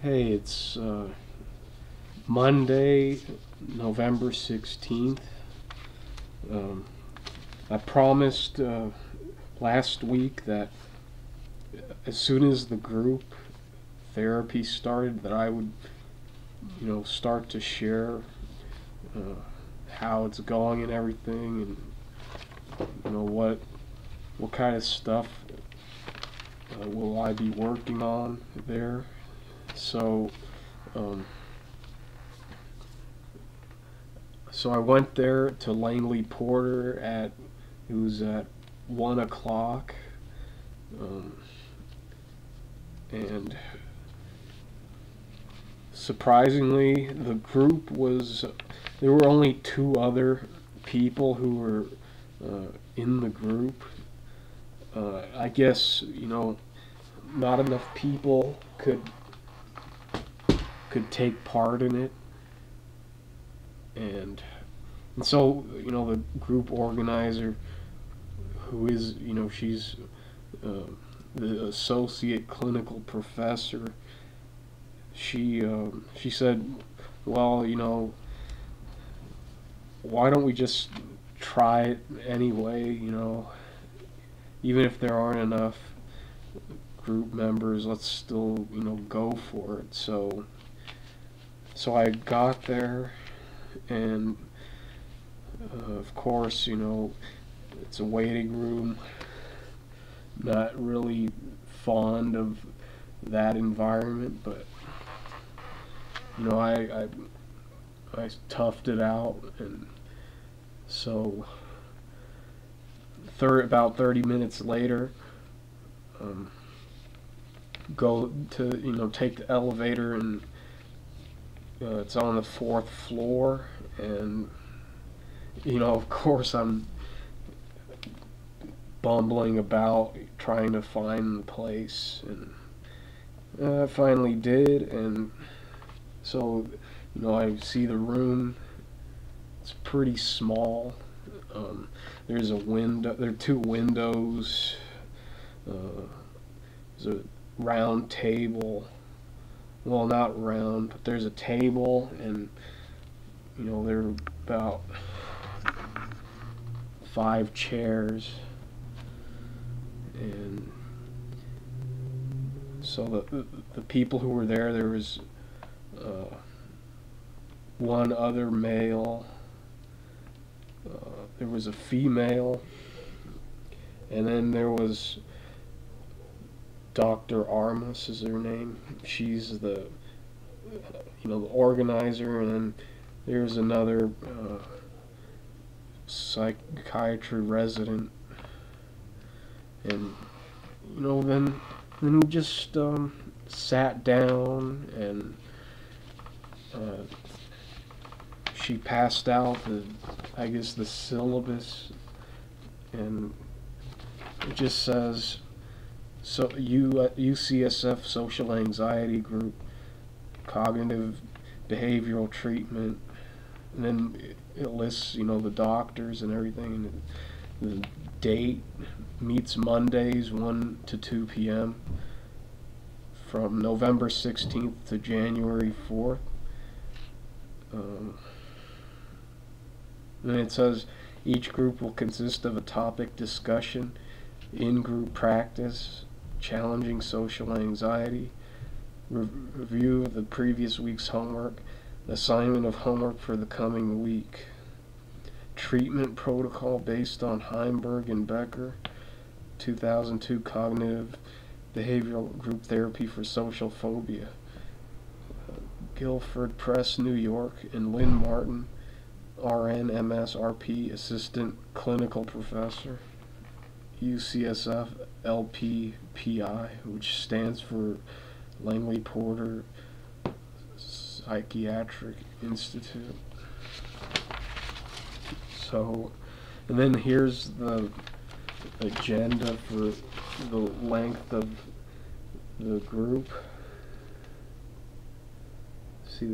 Hey, it's Monday, November 16th. Um, I promised last week that as soon as the group therapy started, that I would, start to share uh, how it's going and everything, and what kind of stuff will I be working on there. So, um, so I went there to Langley Porter it was at 1 o'clock, um, and surprisingly, there were only two other people who were in the group. I guess, not enough people could take part in it, and so the group organizer, who is she's uh, the associate clinical professor. She said, well, why don't we just try it anyway? Even if there aren't enough group members, let's still go for it. So I got there, and of course, it's a waiting room. Not really fond of that environment, but I toughed it out, and so about 30 minutes later, um, go to take the elevator, and it's on the fourth floor, and of course I'm bumbling about trying to find the place, and I finally did, and so I see the room. It's pretty small. There's a window. There are two windows. There's a round table. Well, not round, but there's a table, and there are about 5 chairs, and so the people who were there was one other male, there was a female, and then there was Dr. Armas is her name. She's the the organizer, and then there's another psychiatry resident, and then we just sat down, and she passed out the syllabus, and it just says, so UCSF social anxiety group, cognitive behavioral treatment, and then it lists the doctors and everything, and the date meets Mondays 1 to 2 p.m. from November 16th to January 4th. And it says each group will consist of a topic discussion, in-group practice, challenging social anxiety, review of the previous week's homework, assignment of homework for the coming week, treatment protocol based on Heimberg and Becker, 2002 cognitive behavioral group therapy for social phobia, Guilford Press, New York, and Lynn Martin, RN, MS, RP, Assistant Clinical Professor, UCSF LPPI, which stands for Langley Porter Psychiatric Institute. So, and then here's the agenda for the length of the group. See,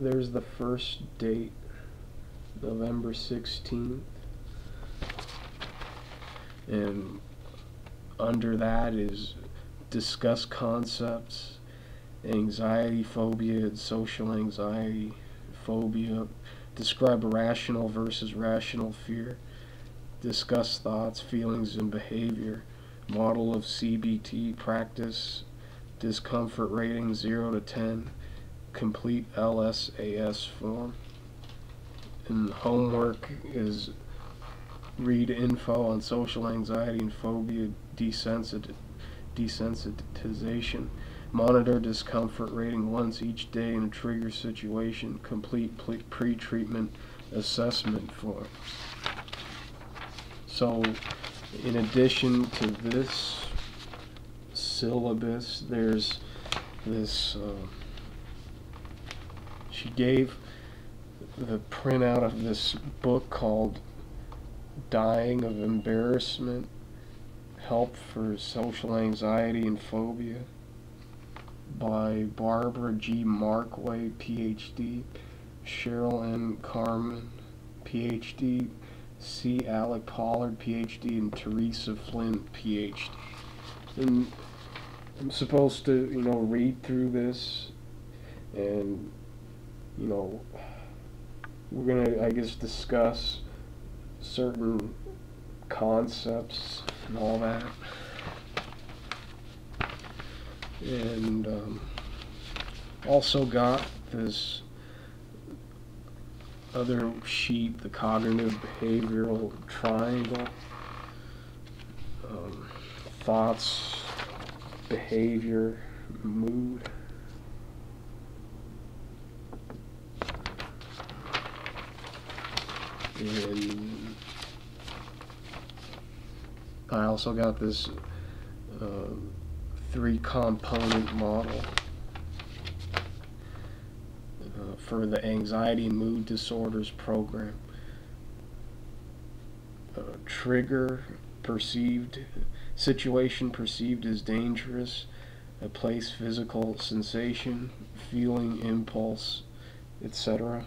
there's the first date, November 16th, and under that is discuss concepts anxiety, phobia, and social anxiety, phobia. Describe rational versus rational fear. Discuss thoughts, feelings, and behavior. Model of CBT practice. Discomfort rating 0 to 10. Complete LSAS form. And homework is read info on social anxiety and phobia desensitization. Monitor discomfort rating once each day in a trigger situation. Complete pre-treatment assessment forms. So, in addition to this syllabus, there's this, she gave the printout of this book called Dying of Embarrassment, Help for Social Anxiety and Phobia by Barbara G. Markway, PhD, Cheryl N. Carmen, PhD, C. Alec Pollard, PhD, and Teresa Flynn, PhD. And I'm supposed to, read through this, and, we're going to, I guess, discuss certain concepts and all that. And also got this other sheet, the cognitive behavioral triangle. Thoughts, behavior, mood. And I also got this 3-component model for the Anxiety and Mood Disorders program. Trigger, situation perceived as dangerous, a place, physical sensation, feeling, impulse, etc.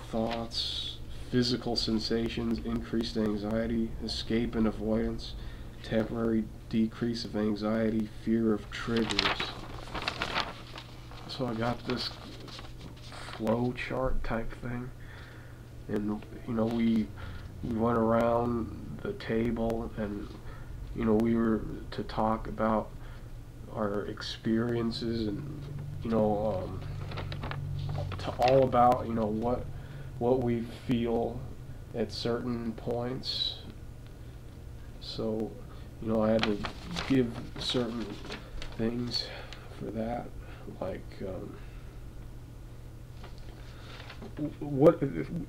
Thoughts, physical sensations, increased anxiety, escape and avoidance, temporary decrease of anxiety, fear of triggers. So I got this flow chart type thing, and we went around the table, and we were to talk about our experiences, and all about what we feel at certain points. So I had to give certain things for that, like what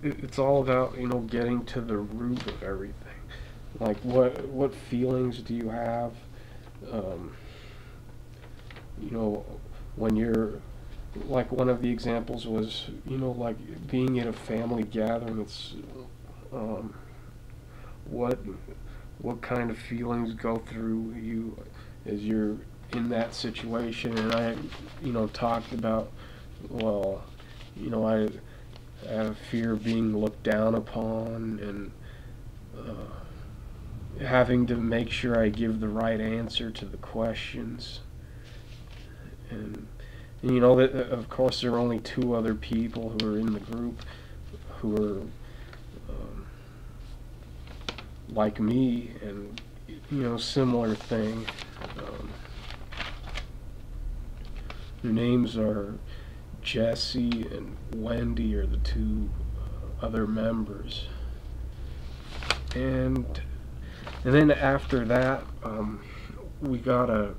it's all about, getting to the root of everything. Like what feelings do you have, when you're, like, one of the examples was, like being at a family gathering. It's what kind of feelings go through you as you're in that situation. And I talked about, well, I have a fear of being looked down upon, and having to make sure I give the right answer to the questions. And that, of course, there are only 2 other people who are in the group who are like me, and similar thing. Their names are Jesse and Wendy, are the 2 other members. And then after that, we got a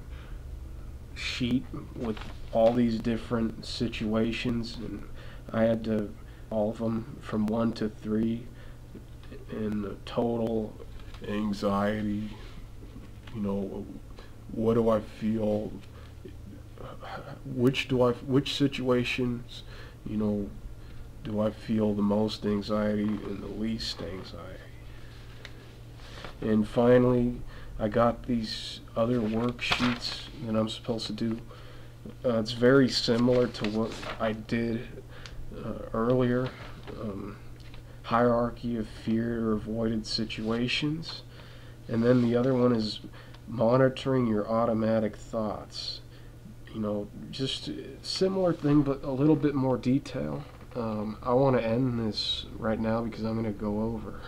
sheet with all these different situations, and I had to, all of them from 1 to 3, in the total anxiety, what do I feel, which situations, do I feel the most anxiety and the least anxiety. And finally, I got these other worksheets that I'm supposed to do. It's very similar to what I did earlier. Hierarchy of fear or avoided situations. And then the other one is monitoring your automatic thoughts. just similar thing, but a little bit more detail. I want to end this right now because I'm going to go over.